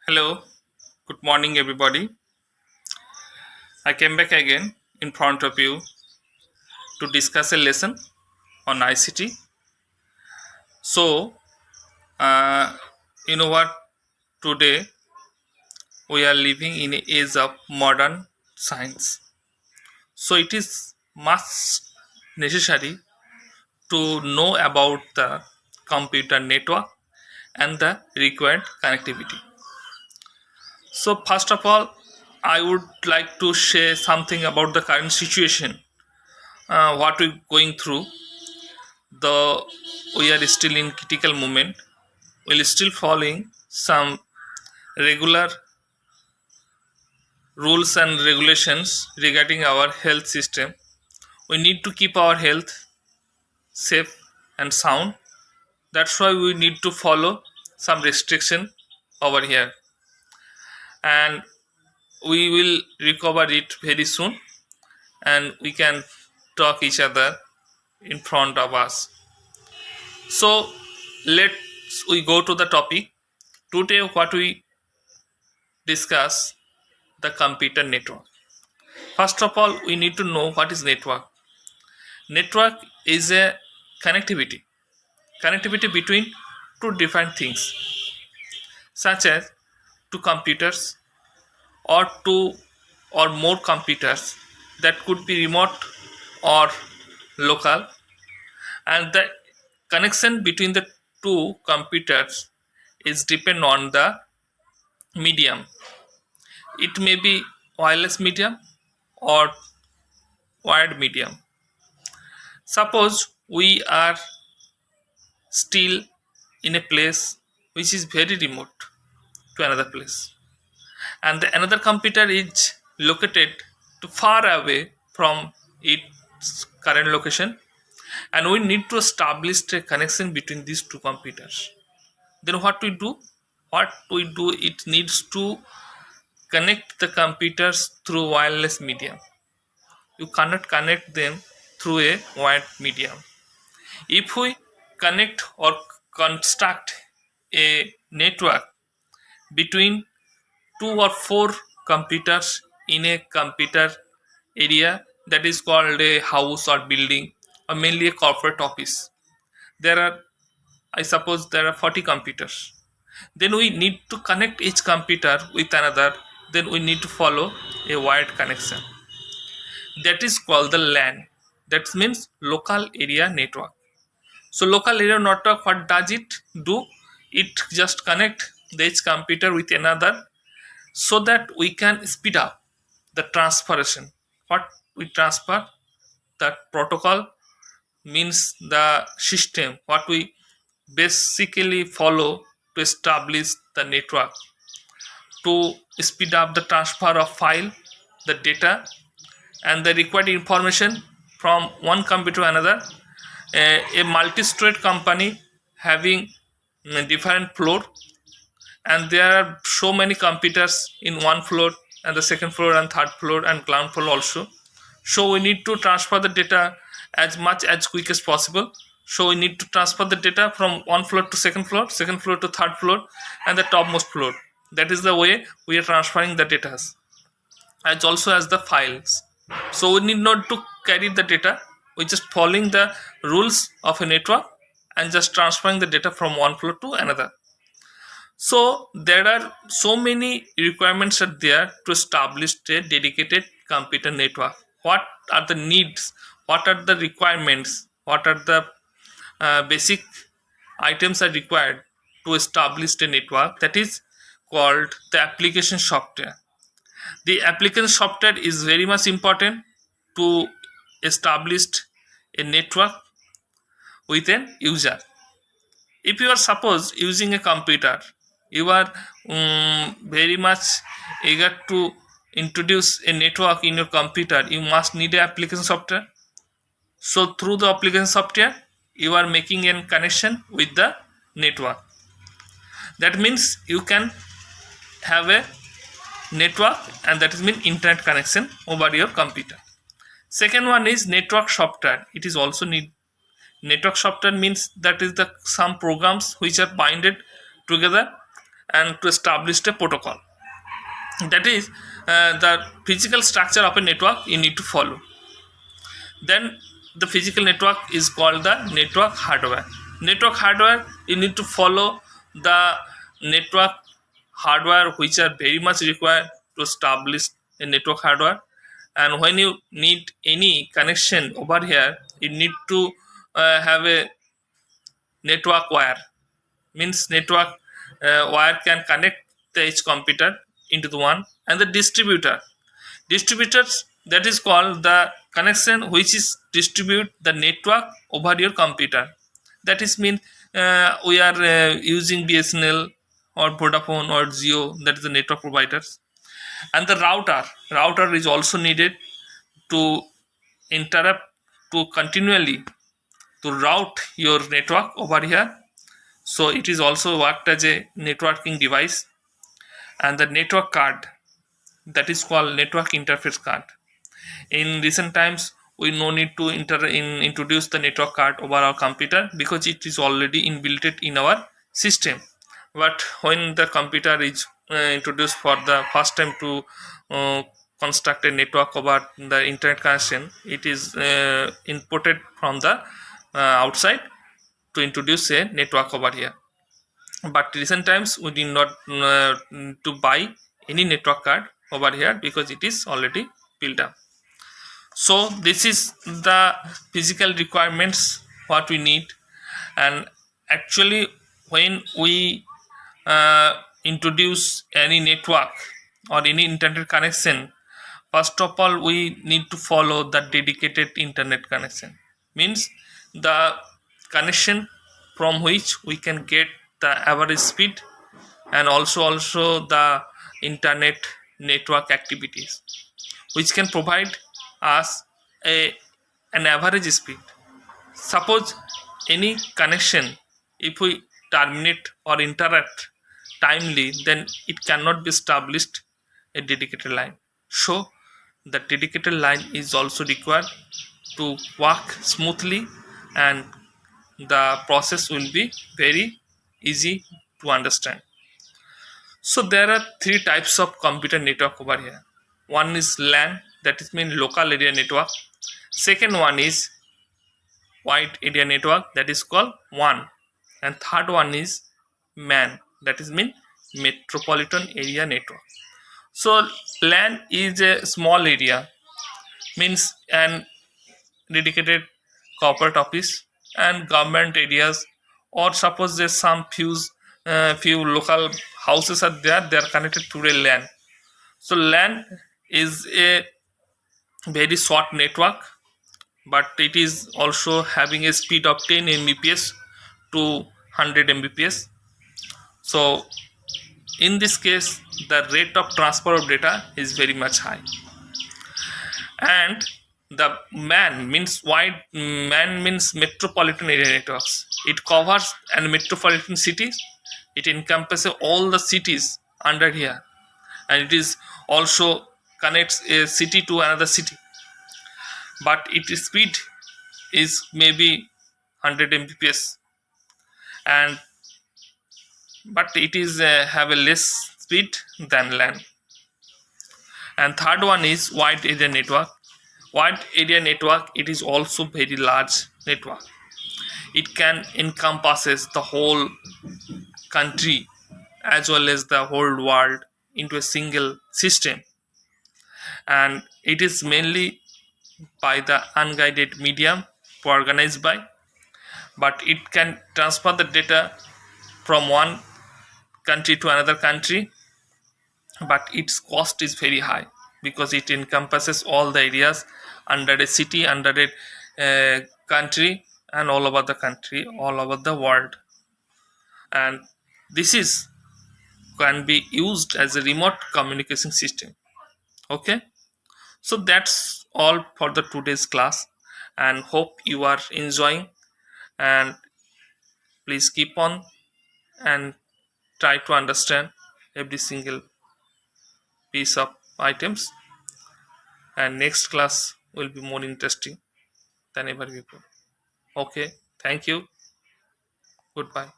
Hello, good morning, everybody. I came back again in front of you to discuss a lesson on ICT. So, uh, you know what? Today we are living in an age of modern science. So, it is much necessary to know about the computer network and the required connectivity. So, first of all, I would like to share something about the current situation, what we're going through. The we are still in critical moment. We're still following some regular rules and regulations regarding our health system. We need to keep our health safe and sound. That's why we need to follow some restriction over here, and we will recover it very soon, and we can talk each other in front of us. So let's we go to the topic today. What we discuss, the computer network. First of all, we need to know what is network. Network is a connectivity between two different things, such as two computers or two or more computers that could be remote or local, and the connection between the two computers is depend on the medium. It may be wireless medium or wired medium. Suppose we are still in a place which is very remote to another place, and the another computer is located to far away from its current location, and we need to establish a connection between these two computers. Then what we do, it needs to connect the computers through wireless medium. You cannot connect them through a wired medium. If we connect or construct a network between two or four computers in a computer area, that is called a house or building, or mainly a corporate office, there are, I suppose, there are 40 computers. Then we need to connect each computer with another. Then we need to follow a wired connection. That is called the LAN. That means local area network. So local area network, what does it do? It just connect each computer with another so that we can speed up the transformation. What we transfer, that protocol means the system what we basically follow to establish the network to speed up the transfer of file, the data, and the required information from one computer to another. A multi-storied company having different floor, and there are so many computers in one floor and the second floor and third floor and ground floor also. So we need to transfer the data as much as quick as possible. So we need to transfer the data from one floor to second floor to third floor, and the topmost floor. That is the way we are transferring the data, as also as the files. So we need not to carry the data. We just following the rules of a network and just transferring the data from one floor to another. So there are so many requirements are there to establish a dedicated computer network. What are the needs? What are the requirements? What are the basic items are required to establish a network? That is called the application software. The application software is very much important to establish a network with an user. If you are suppose using a computer, you are very much eager to introduce a network in your computer, you must need a application software. So through the application software, you are making a connection with the network. That means you can have a network, and that is mean internet connection over your computer. Second one is network software. It is also need. Network software means that is the some programs which are binded together, and to establish a protocol. That is the physical structure of a network you need to follow. Then the physical network is called the network hardware. Network hardware, you need to follow the network hardware which are very much required to establish a network hardware. And when you need any connection over here, you need to have a network wire. Means network wire can connect the each computer into the one. And the distributors, that is called the connection which is distribute the network over your computer. That is mean we are using BSNL or Vodafone or Jio, that is the network providers. And the router is also needed to interrupt, to continually to route your network over here. So it is also worked as a networking device. And the network card, that is called network interface card. In recent times, we no need to introduce the network card over our computer because it is already inbuilt in our system. But when the computer is introduced for the first time to uh, construct a network over the internet connection, it is imported from the outside to introduce a network over here. But recent times we did not to buy any network card over here because it is already built up. So this is the physical requirements what we need. And actually when we introduce any network or any internet connection, first of all we need to follow the dedicated internet connection. Means the connection from which we can get the average speed and also the internet network activities which can provide us an average speed. Suppose any connection, if we terminate or interrupt timely, then it cannot be established a dedicated line. So the dedicated line is also required to work smoothly, and the process will be very easy to understand. So there are three types of computer network over here. One is LAN, that is mean local area network. Second one is wide area network, that is called WAN. And third one is MAN, that is mean metropolitan area network. So LAN is a small area, means an dedicated corporate office and government areas, or suppose there's some few local houses are there, they are connected to a LAN. So LAN is a very short network, but it is also having a speed of 10 mbps to 100 mbps. So in this case the rate of transfer of data is very much high. And the MAN means metropolitan area networks. It covers and metropolitan cities. It encompasses all the cities under here, and it is also connects a city to another city. But its speed is maybe 100 mbps, and but it is have a less speed than LAN. And third one is wide area network. Wide area network, it is also very large network. It can encompasses the whole country as well as the whole world into a single system, and it is mainly by the unguided medium organized by, but it can transfer the data from one country to another country, but its cost is very high because it encompasses all the areas under a city, under a country, and all over the country, all over the world. And this is can be used as a remote communication system. Okay, so that's all for the today's class, and hope you are enjoying. And please keep on and try to understand every single piece of items, and next class will be more interesting than ever before. Okay, thank you, goodbye.